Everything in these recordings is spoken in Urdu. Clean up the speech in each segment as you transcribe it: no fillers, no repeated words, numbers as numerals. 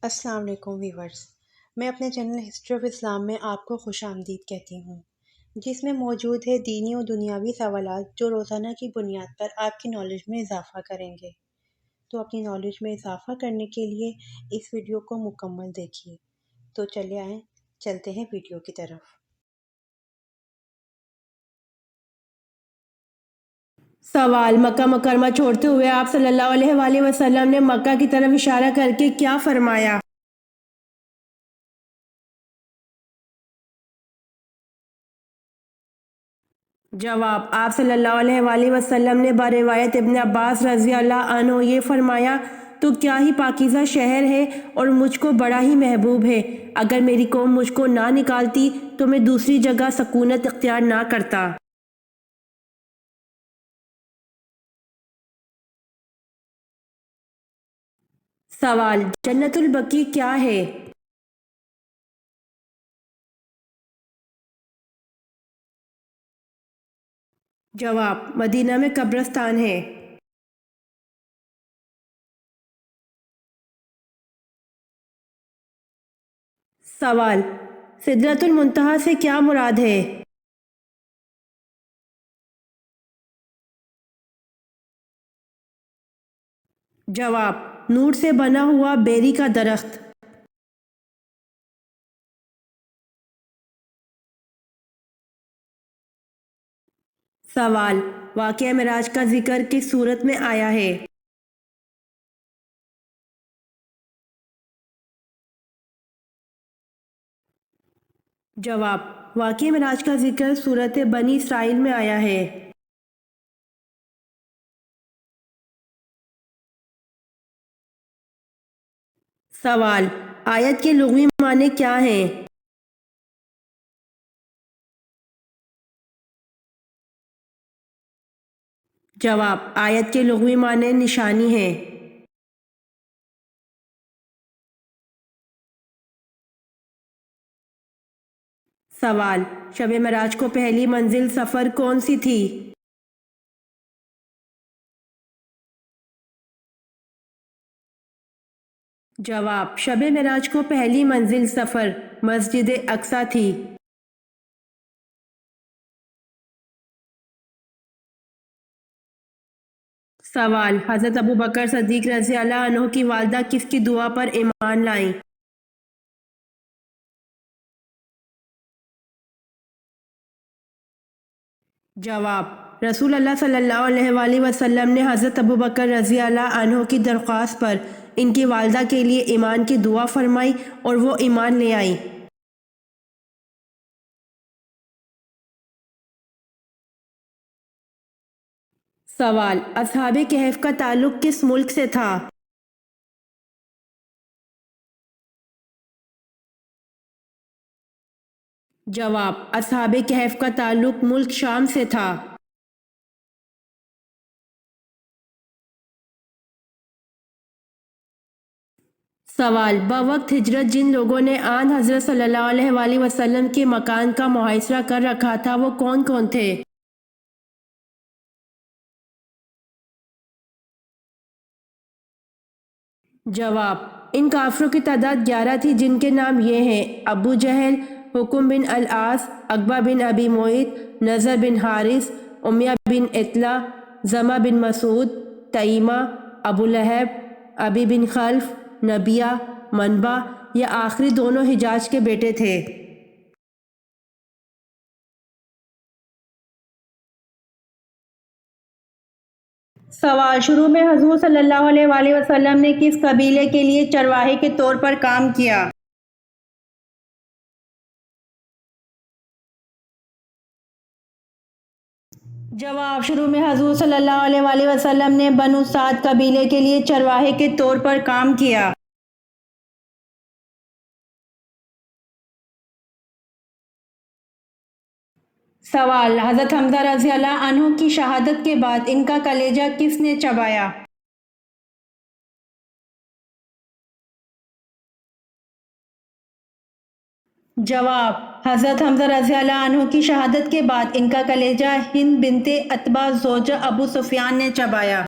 السلام علیکم ویورز، میں اپنے چینل ہسٹری آف اسلام میں آپ کو خوش آمدید کہتی ہوں، جس میں موجود ہے دینی و دنیاوی سوالات جو روزانہ کی بنیاد پر آپ کی نالج میں اضافہ کریں گے۔ تو اپنی نالج میں اضافہ کرنے کے لیے اس ویڈیو کو مکمل دیکھیے۔ تو چلے آئیں، چلتے ہیں ویڈیو کی طرف۔ سوال: مکہ مکرمہ چھوڑتے ہوئے آپ صلی اللہ علیہ وآلہ وسلم نے مکہ کی طرف اشارہ کر کے کیا فرمایا؟ جواب: آپ صلی اللہ علیہ وآلہ وسلم نے بروایت ابن عباس رضی اللہ عنہ یہ فرمایا، تو کیا ہی پاکیزہ شہر ہے اور مجھ کو بڑا ہی محبوب ہے۔ اگر میری قوم مجھ کو نہ نکالتی تو میں دوسری جگہ سکونت اختیار نہ کرتا۔ سوال: جنت البقیع کیا ہے؟ جواب: مدینہ میں قبرستان ہے۔ سوال: سدرۃ المنتہا سے کیا مراد ہے؟ جواب: نور سے بنا ہوا بیری کا درخت۔ سوال: واقعہ معراج کا ذکر کس صورت میں آیا ہے؟ جواب: واقعہ معراج کا ذکر سورۃ بنی اسرائیل میں آیا ہے۔ سوال: آیت کے لغوی معنی کیا ہیں؟ جواب: آیت کے لغوی معنی نشانی ہیں۔ سوال: شب معراج کو پہلی منزل سفر کون سی تھی؟ جواب: شب معراج کو پہلی منزل سفر مسجد اقصی تھی۔ سوال: حضرت ابوبکر صدیق رضی اللہ عنہ کی والدہ کس کی دعا پر ایمان لائیں؟ جواب: رسول اللہ صلی اللہ علیہ وآلہ وسلم نے حضرت ابوبکر رضی اللہ عنہ کی درخواست پر ان کی والدہ کے لیے ایمان کی دعا فرمائی اور وہ ایمان لے آئیں۔ سوال: اصحاب کہف کا تعلق کس ملک سے تھا؟ جواب: اصحاب کہف کا تعلق ملک شام سے تھا۔ سوال: بوقت ہجرت جن لوگوں نے آن حضرت صلی اللہ علیہ وآلہ وسلم کے مکان کا محاصرہ کر رکھا تھا وہ کون کون تھے؟ جواب: ان کافروں کی تعداد 11 تھی جن کے نام یہ ہیں: ابو جہل، حکم بن العاص، عقبہ بن ابی معیط، نضر بن حارث، امیہ بن اطلع، زمہ بن مسعود، تیمہ، ابو لہب، ابی بن خلف، نبیہ، منبع۔ یہ آخری دونوں حجاج کے بیٹے تھے۔ سوال: شروع میں حضور صلی اللہ علیہ وآلہ وسلم نے کس قبیلے کے لیے چرواہے کے طور پر کام کیا؟ جواب: شروع میں حضور صلی اللہ علیہ وآلہ وسلم نے بنو سعد قبیلے کے لیے چرواہے کے طور پر کام کیا۔ سوال: حضرت حمزہ رضی اللہ عنہ کی شہادت کے بعد ان کا کلیجہ کس نے چبایا؟ جواب: حضرت حمزہ رضی اللہ عنہ کی شہادت کے بعد ان کا کلیجہ ہند بنت عتبہ زوجہ ابو سفیان نے چبایا۔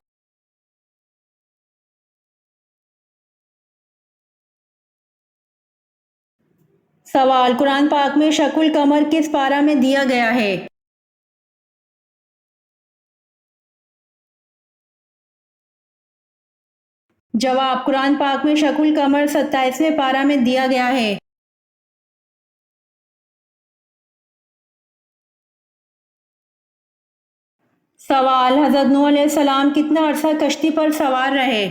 سوال، قرآن پاک میں شق القمر کس پارہ میں دیا گیا ہے؟ جواب، قرآن پاک میں شق القمر 27ویں پارہ میں دیا گیا ہے۔ سوال، حضرت نوح علیہ السلام کتنا عرصہ کشتی پر سوار رہے؟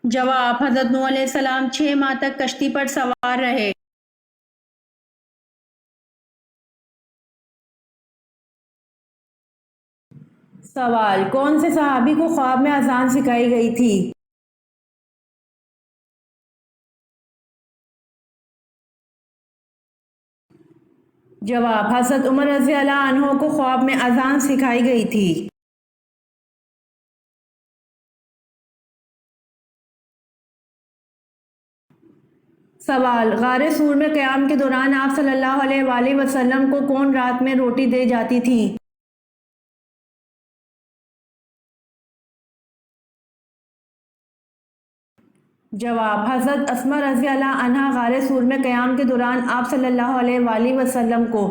جواب، حضرت نوح علیہ السلام 6 ماہ تک کشتی پر سوار رہے۔ سوال، کون سے صحابی کو خواب میں اذان سکھائی گئی تھی؟ جواب، حضرت عمر رضی اللہ عنہ کو خواب میں اذان سکھائی گئی تھی۔ سوال، غار سور میں قیام کے دوران آپ صلی اللہ علیہ وآلہ وسلم کو کون رات میں روٹی دے جاتی تھی؟ جواب، حضرت اسماء رضی اللہ عنہا غار سور میں قیام کے دوران آپ صلی اللہ علیہ وآلہ وسلم کو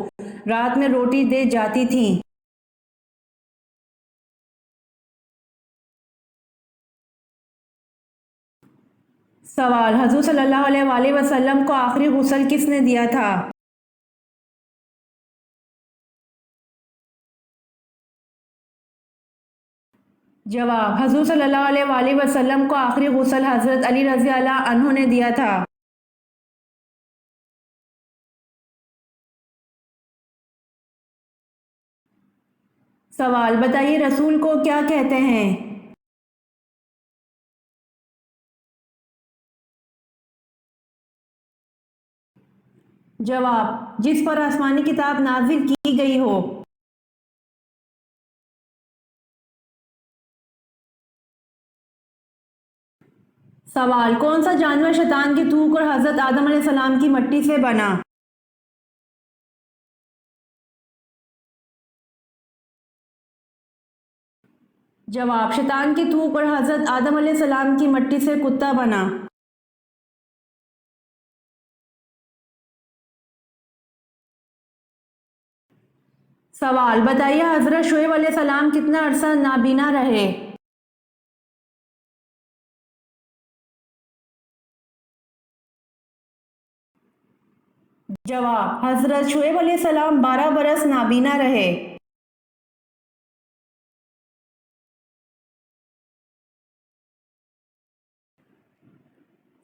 رات میں روٹی دے جاتی تھیں۔ سوال، حضور صلی اللہ علیہ وآلہ وسلم کو آخری غسل کس نے دیا تھا؟ جواب، حضور صلی اللہ علیہ وآلہ وسلم کو آخری غسل حضرت علی رضی اللہ عنہ نے دیا تھا۔ سوال، بتائیے رسول کو کیا کہتے ہیں؟ جواب، جس پر آسمانی کتاب نازل کی گئی ہو۔ سوال، کون سا جانور شیطان کی تھوک اور حضرت آدم علیہ السلام کی مٹی سے بنا؟ جواب، شیطان کی تھوک اور حضرت آدم علیہ السلام کی مٹی سے کتا بنا۔ سوال، بتائیے حضرت شعیب علیہ السلام کتنا عرصہ نابینا رہے؟ جواب، حضرت شعیب علیہ السلام 12 برس نابینا رہے۔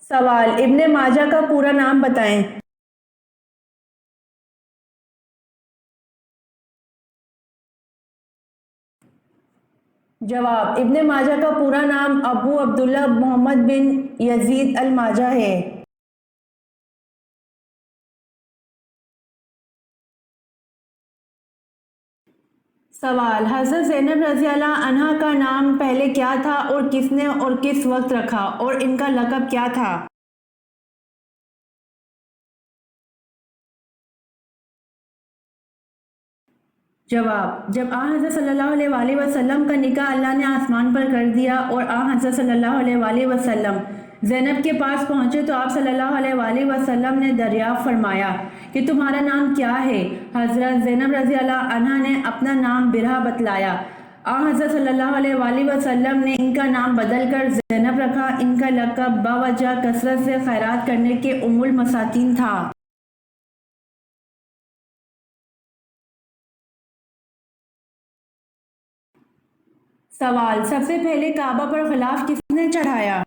سوال، ابن ماجہ کا پورا نام بتائیں۔ جواب، ابن ماجہ کا پورا نام ابو عبداللہ محمد بن یزید الماجہ ہے۔ سوال، حضرت زینب رضی اللہ عنہا کا نام پہلے کیا تھا اور کس نے اور کس وقت رکھا اور ان کا لقب کیا تھا؟ جواب، جب آن حضرت صلی اللہ علیہ وآلہ وسلم کا نکاح اللہ نے آسمان پر کر دیا اور آن حضرت صلی اللہ علیہ وآلہ وسلم زینب کے پاس پہنچے تو آپ صلی اللہ علیہ وآلہ وسلم نے دریافت فرمایا کہ تمہارا نام کیا ہے؟ حضرت زینب رضی اللہ عنہا نے اپنا نام برہ بتلایا۔ آن حضرت صلی اللہ علیہ وآلہ وسلم نے ان کا نام بدل کر زینب رکھا۔ ان کا لقب باوجہ کثرت سے خیرات کرنے کے ام المساکین تھا۔ سوال، سب سے پہلے کعبہ پر غلاف کس نے چڑھایا؟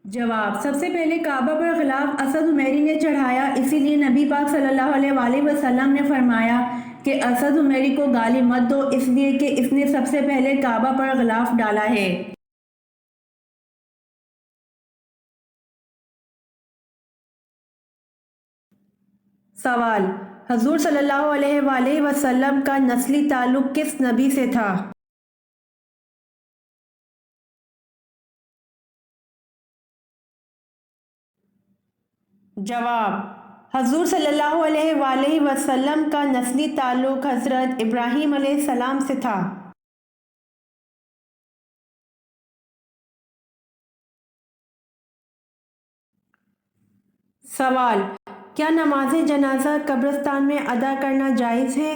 جواب، سب سے پہلے کعبہ پر غلاف اسد عمیری نے چڑھایا، اسی لیے نبی پاک صلی اللہ علیہ وآلہ وسلم نے فرمایا کہ اسد عمیری کو گالی مت دو، اس لیے کہ اس نے سب سے پہلے کعبہ پر غلاف ڈالا ہے۔ سوال، حضور صلی اللہ علیہ وآلہ وسلم کا نسلی تعلق کس نبی سے تھا؟ جواب، حضور صلی اللہ علیہ وآلہ وسلم کا نسلی تعلق حضرت ابراہیم علیہ السلام سے تھا۔ سوال: کیا نماز جنازہ قبرستان میں ادا کرنا جائز ہے؟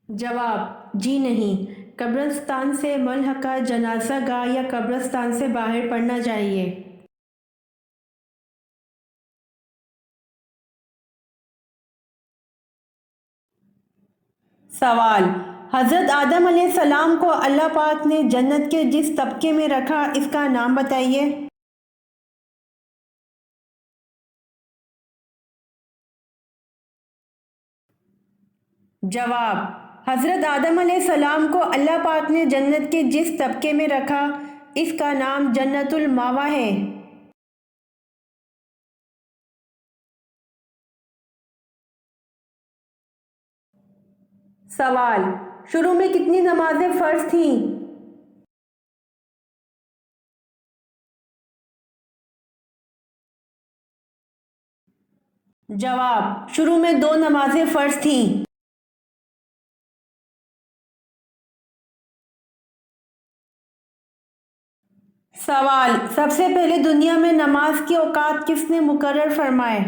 جواب: جی نہیں، قبرستان سے ملحقہ جنازہ گاہ یا قبرستان سے باہر پڑھنا چاہیے۔ سوال: حضرت آدم علیہ السلام کو اللہ پاک نے جنت کے جس طبقے میں رکھا اس کا نام بتائیے۔ جواب: حضرت آدم علیہ السلام کو اللہ پاک نے جنت کے جس طبقے میں رکھا اس کا نام جنت المأویٰ ہے۔ سوال: شروع میں کتنی نمازیں فرض تھیں؟ جواب: شروع میں 2 نمازیں فرض تھیں۔ سوال: سب سے پہلے دنیا میں نماز کے اوقات کس نے مقرر فرمائے؟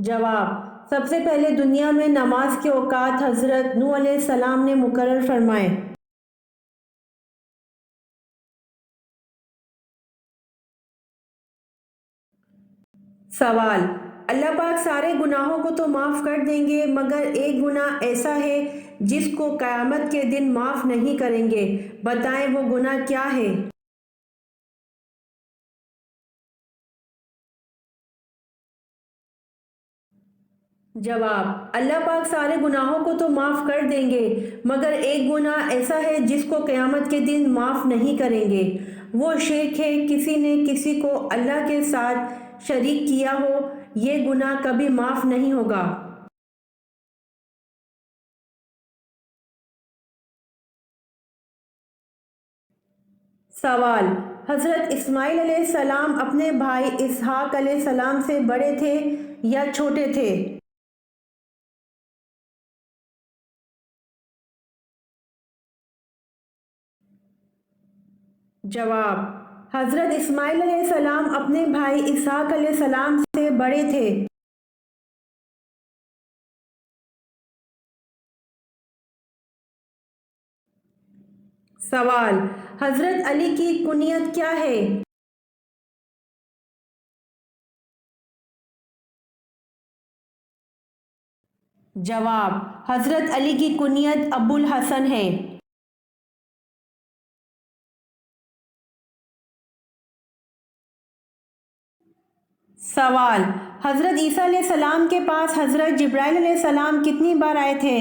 جواب: سب سے پہلے دنیا میں نماز کے اوقات حضرت نوح علیہ السلام نے مقرر فرمائے۔ سوال: اللہ پاک سارے گناہوں کو تو معاف کر دیں گے مگر ایک گناہ ایسا ہے جس کو قیامت کے دن معاف نہیں کریں گے، بتائیں وہ گناہ کیا ہے؟ جواب: اللہ پاک سارے گناہوں کو تو معاف کر دیں گے مگر ایک گناہ ایسا ہے جس کو قیامت کے دن معاف نہیں کریں گے، وہ شرک ہے، کسی نے کسی کو اللہ کے ساتھ شریک کیا ہو، یہ گناہ کبھی معاف نہیں ہوگا۔ سوال: حضرت اسماعیل علیہ السلام اپنے بھائی اسحاق علیہ السلام سے بڑے تھے یا چھوٹے تھے؟ جواب: حضرت اسماعیل علیہ السلام اپنے بھائی اسحاق علیہ السلام سے بڑے تھے۔ سوال: حضرت علی کی کنیت کیا ہے؟ جواب: حضرت علی کی کنیت ابو الحسن ہے۔ سوال: حضرت عیسیٰ علیہ السلام کے پاس حضرت جبرائیل علیہ السلام کتنی بار آئے تھے؟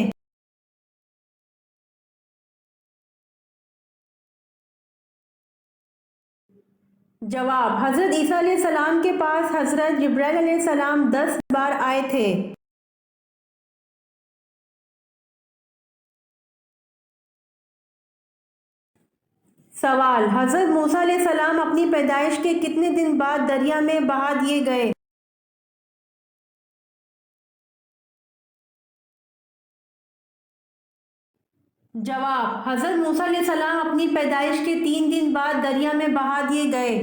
جواب: حضرت عیسیٰ علیہ السلام کے پاس حضرت جبرائیل علیہ السلام 10 بار آئے تھے۔ سوال: حضرت موسیٰ علیہ السلام اپنی پیدائش کے کتنے دن بعد دریا میں بہا دیے گئے؟ جواب: حضرت موسیٰ علیہ السلام اپنی پیدائش کے 3 دن بعد دریا میں بہا دیے گئے۔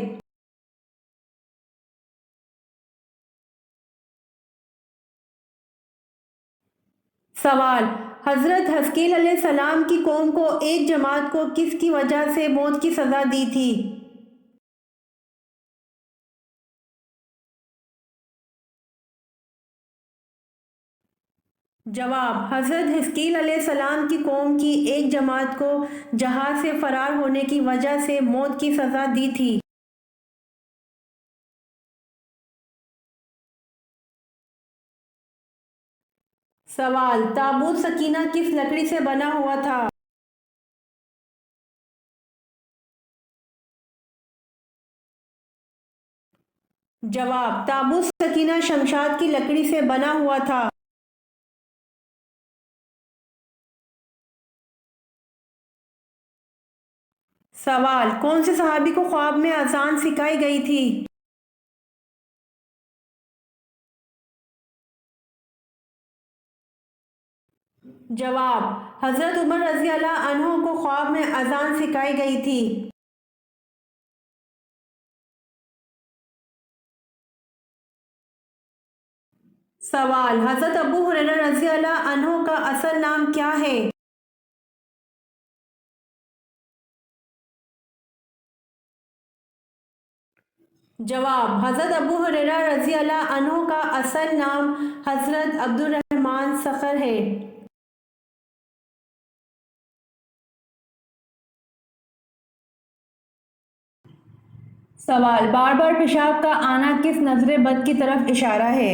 سوال: حضرت حزقیل علیہ السلام کی قوم کو ایک جماعت کو کس کی وجہ سے موت کی سزا دی تھی؟ جواب: حضرت حزقیل علیہ السلام کی قوم کی ایک جماعت کو جہاد سے فرار ہونے کی وجہ سے موت کی سزا دی تھی۔ سوال: تابوت سکینہ کس لکڑی سے بنا ہوا تھا؟ جواب: تابوت سکینہ شمشاد کی لکڑی سے بنا ہوا تھا۔ سوال: کون سے صحابی کو خواب میں اذان سکھائی گئی تھی؟ جواب: حضرت عمر رضی اللہ عنہ کو خواب میں اذان سکھائی گئی تھی۔ سوال: حضرت ابو ہریرہ رضی اللہ عنہ کا اصل نام کیا ہے؟ جواب: حضرت ابو ہریرہ رضی اللہ عنہ کا اصل نام حضرت عبد الرحمن صخر ہے۔ سوال: بار بار پیشاب کا آنا کس نظر بد کی طرف اشارہ ہے؟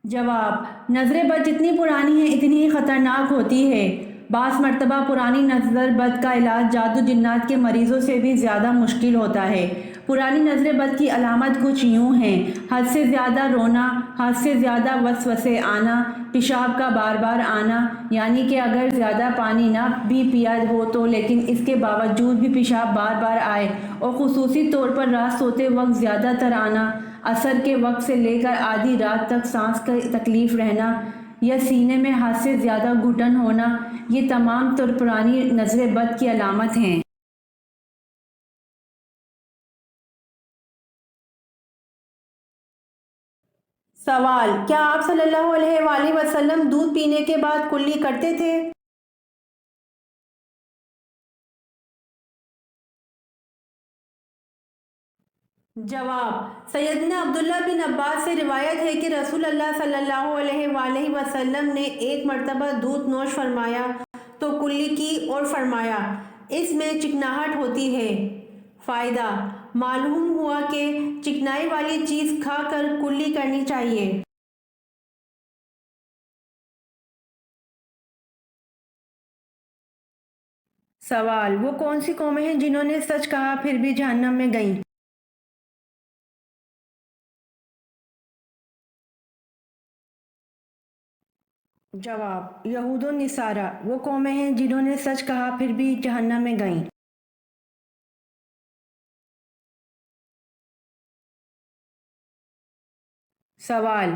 جواب: نظر بد جتنی پرانی ہے اتنی ہی خطرناک ہوتی ہے۔ بعض مرتبہ پرانی نظر بد کا علاج جادو جنات کے مریضوں سے بھی زیادہ مشکل ہوتا ہے۔ پرانی نظر بد کی علامات کچھ یوں ہیں: حد سے زیادہ رونا، حد سے زیادہ وسوسے آنا، پیشاب کا بار بار آنا، یعنی کہ اگر زیادہ پانی نہ بھی پیا ہو تو لیکن اس کے باوجود بھی پیشاب بار بار آئے، اور خصوصی طور پر رات سوتے وقت زیادہ تر آنا، عصر کے وقت سے لے کر آدھی رات تک سانس کی تکلیف رہنا، یا سینے میں حد سے زیادہ گھٹن ہونا، یہ تمام طور پرانی نظر بد کی علامات ہیں۔ سوال: کیا آپ صلی اللہ علیہ وآلہ وسلم دودھ پینے کے بعد کلی کرتے تھے؟ جواب: سیدنا عبداللہ بن عباس سے روایت ہے کہ رسول اللہ صلی اللہ علیہ وآلہ وسلم نے ایک مرتبہ دودھ نوش فرمایا تو کلی کی اور فرمایا، اس میں چکناہٹ ہوتی ہے۔ فائدہ: معلوم ہوا کہ چکنائی والی چیز کھا کر کلی کرنی چاہیے۔ سوال: وہ کون سی قومیں ہیں جنہوں نے سچ کہا پھر بھی جہنم میں گئیں؟ جواب: یہود و نصارہ وہ قومیں ہیں جنہوں نے سچ کہا پھر بھی جہنم میں گئیں۔ سوال: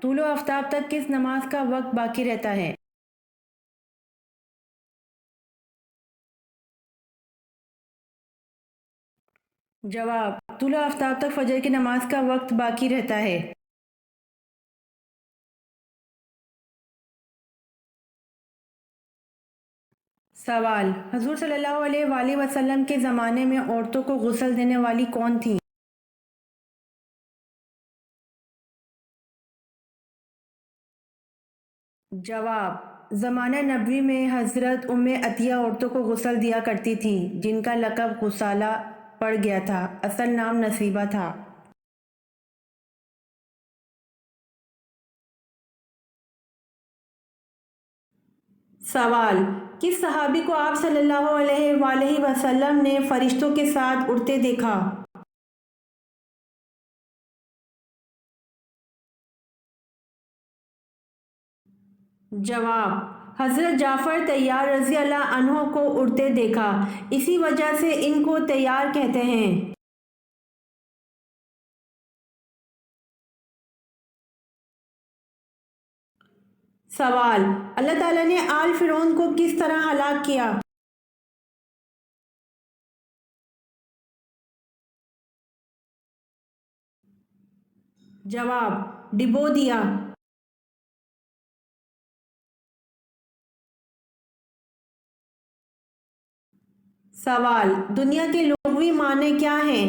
طلوع آفتاب تک کس نماز کا وقت باقی رہتا ہے؟ جواب: طلوع آفتاب تک فجر کی نماز کا وقت باقی رہتا ہے۔ سوال: حضور صلی اللہ علیہ وآلہ وسلم کے زمانے میں عورتوں کو غسل دینے والی کون تھیں؟ جواب: زمانہ نبوی میں حضرت ام عطیہ عورتوں کو غسل دیا کرتی تھیں، جن کا لقب غسالہ پڑ گیا تھا، اصل نام نصیبہ تھا۔ سوال: کس صحابی کو آپ صلی اللہ علیہ وآلہ وسلم نے فرشتوں کے ساتھ اڑتے دیکھا؟ جواب: حضرت جعفر طیار رضی اللہ عنہ کو اڑتے دیکھا، اسی وجہ سے ان کو طیار کہتے ہیں۔ سوال: اللہ تعالیٰ نے آل فرعون کو کس طرح ہلاک کیا؟ جواب: ڈبو دیا۔ سوال: دنیا کے لغوی معنی کیا ہیں؟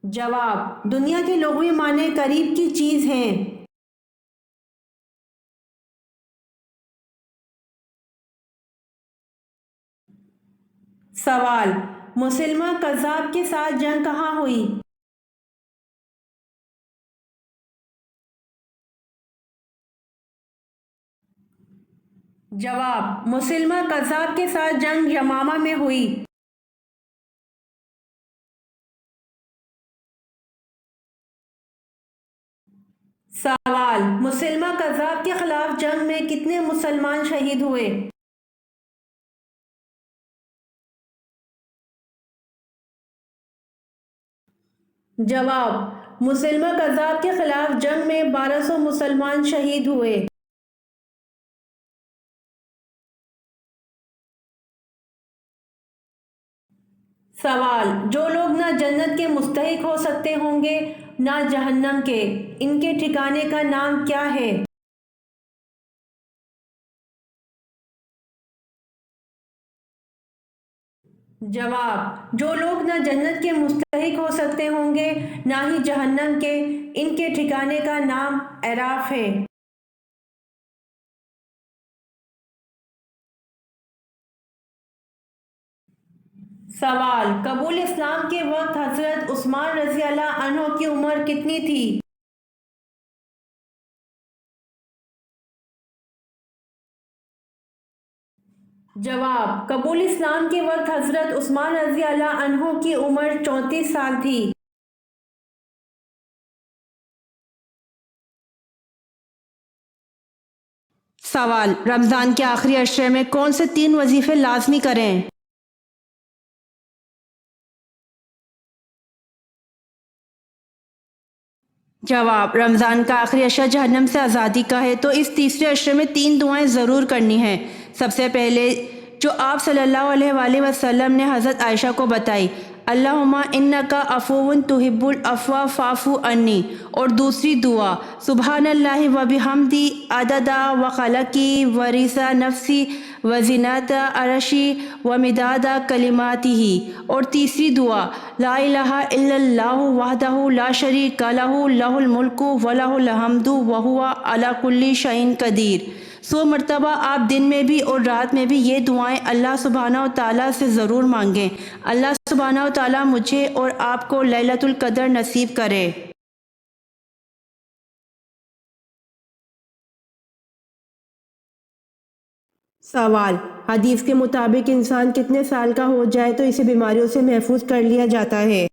جواب: دنیا کے لغوی معنی قریب کی چیز ہیں۔ سوال: مسلمہ کذاب کے ساتھ جنگ کہاں ہوئی؟ جواب: مسلمہ کذاب کے ساتھ جنگ یمامہ میں ہوئی۔ سوال: مسلمہ کذاب کے خلاف جنگ میں کتنے مسلمان شہید ہوئے؟ جواب: مسلمہ کذاب کے خلاف جنگ میں 1200 مسلمان شہید ہوئے۔ سوال: جو لوگ نہ جنت کے مستحق ہو سکتے ہوں گے نہ جہنم کے، ان کے ٹھکانے کا نام کیا ہے؟ جواب: جو لوگ نہ جنت کے مستحق ہو سکتے ہوں گے نہ ہی جہنم کے، ان کے ٹھکانے کا نام اعراف ہے۔ سوال: قبول اسلام کے وقت حضرت عثمان رضی اللہ عنہ کی عمر کتنی تھی؟ جواب: قبول اسلام کے وقت حضرت عثمان رضی اللہ عنہ کی عمر 34 سال تھی۔ سوال: رمضان کے آخری عشرے میں کون سے 3 وظیفے لازمی کریں؟ جواب: رمضان کا آخری عشرہ جہنم سے آزادی کا ہے تو اس تیسرے عشرے میں 3 دعائیں ضرور کرنی ہیں۔ سب سے پہلے جو آپ صلی اللہ علیہ وآلہ وسلم نے حضرت عائشہ کو بتائی، اللہم انکا عفو تحب العفو فاعف عنی، اور دوسری دعا سبحان اللہ و بحمدی عدد و خلقی و رضا نفسی و زینت عرشی و مداد کلماتہ، اور تیسری دعا لا الہ الا اللہ وحدہ لا شریک لہ لہ الملک و لہ الحمد وہو علی کل شیء قدیر۔ 100 مرتبہ آپ دن میں بھی اور رات میں بھی یہ دعائیں اللہ سبحانہ و تعالیٰ سے ضرور مانگیں۔ اللہ سبحانہ و تعالیٰ مجھے اور آپ کو لیلۃ القدر نصیب کرے۔ سوال: حدیث کے مطابق انسان کتنے سال کا ہو جائے تو اسے بیماریوں سے محفوظ کر لیا جاتا ہے؟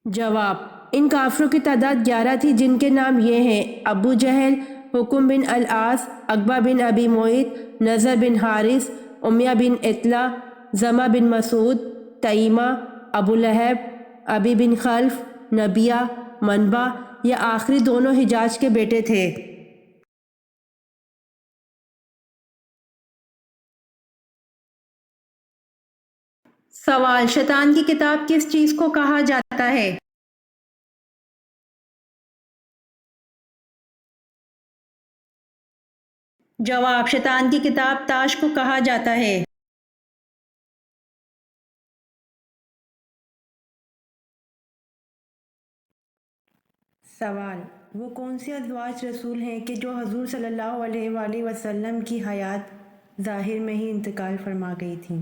جواب: ان کافروں کی تعداد 11 تھی جن کے نام یہ ہیں: ابو جہل، حکم بن العاص، عقبہ بن ابی معیط، نضر بن حارث، امیہ بن اطلع، زمع بن مسعود، تیمہ، ابو لہب، ابی بن خلف، نبیہ، منبع۔ یہ آخری دونوں حجاج کے بیٹے تھے۔ سوال: شیطان کی کتاب کس چیز کو کہا جاتا ہے؟ جواب: شیطان کی کتاب تاش کو کہا جاتا ہے۔ سوال: وہ کون سی ازواج رسول ہیں کہ جو حضور صلی اللہ علیہ وآلہ وسلم کی حیات ظاہر میں ہی انتقال فرما گئی تھیں؟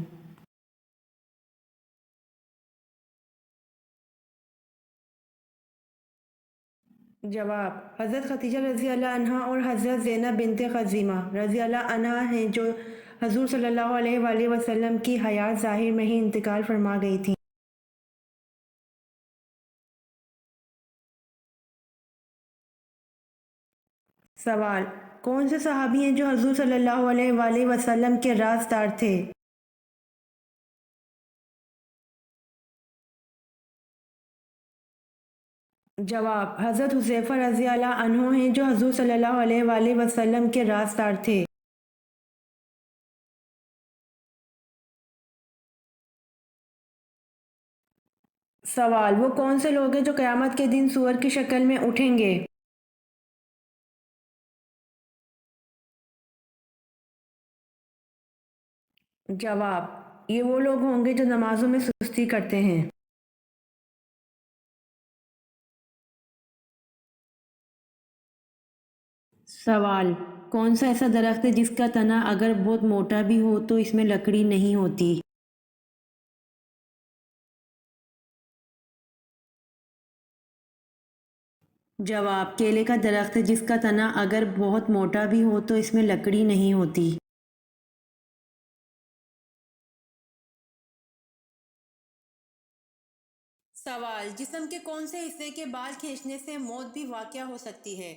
جواب: حضرت خدیجہ رضی اللہ عنہا اور حضرت زینب بنت خزیمہ رضی اللہ عنہا ہیں جو حضور صلی اللہ علیہ وآلہ وسلم کی حیات ظاہر میں ہی انتقال فرما گئی تھیں۔ سوال: کون سے صحابی ہیں جو حضور صلی اللہ علیہ وآلہ وسلم کے رازدار تھے؟ جواب: حضرت حذیفہ رضی اللہ عنہ ہیں جو حضور صلی اللہ علیہ وآلہ وسلم کے رازدار تھے۔ سوال: وہ کون سے لوگ ہیں جو قیامت کے دن سور کی شکل میں اٹھیں گے؟ جواب: یہ وہ لوگ ہوں گے جو نمازوں میں سستی کرتے ہیں۔ سوال: کون سا ایسا درخت ہے جس کا تنا اگر بہت موٹا بھی ہو تو اس میں لکڑی نہیں ہوتی؟ جواب: کیلے کا درخت ہے جس کا تنا اگر بہت موٹا بھی ہو تو اس میں لکڑی نہیں ہوتی۔ سوال: جسم کے کون سے حصے کے بال کھینچنے سے موت بھی واقع ہو سکتی ہے؟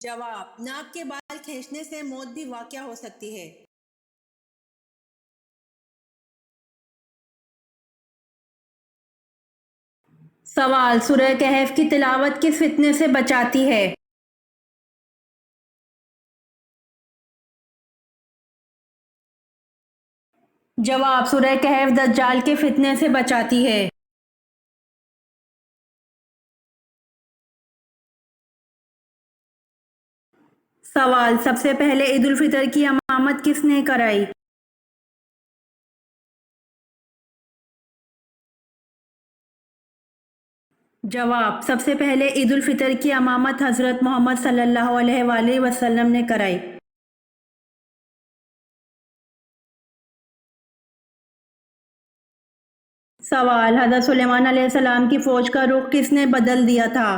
جواب: ناک کے بال کھینچنے سے موت بھی واقع ہو سکتی ہے۔ سوال: سورہ کہف کی تلاوت کس فتنے سے بچاتی ہے؟ جواب: سورہ کہف دجال کے فتنے سے بچاتی ہے۔ سوال: سب سے پہلے عید الفطر کی امامت کس نے کرائی؟ جواب: سب سے پہلے عید الفطر کی امامت حضرت محمد صلی اللہ علیہ وآلہ وسلم نے کرائی۔ سوال: حضرت سلیمان علیہ السلام کی فوج کا رخ کس نے بدل دیا تھا؟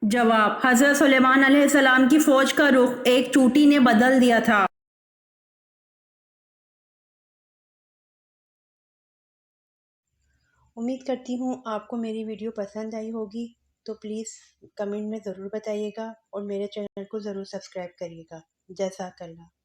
جواب: حضرت سلیمان علیہ السلام کی فوج کا رخ ایک چوٹی نے بدل دیا تھا۔ امید کرتی ہوں آپ کو میری ویڈیو پسند آئی ہوگی، تو پلیز کمنٹ میں ضرور بتائیے گا اور میرے چینل کو ضرور سبسکرائب کریے گا۔ جزاک اللہ۔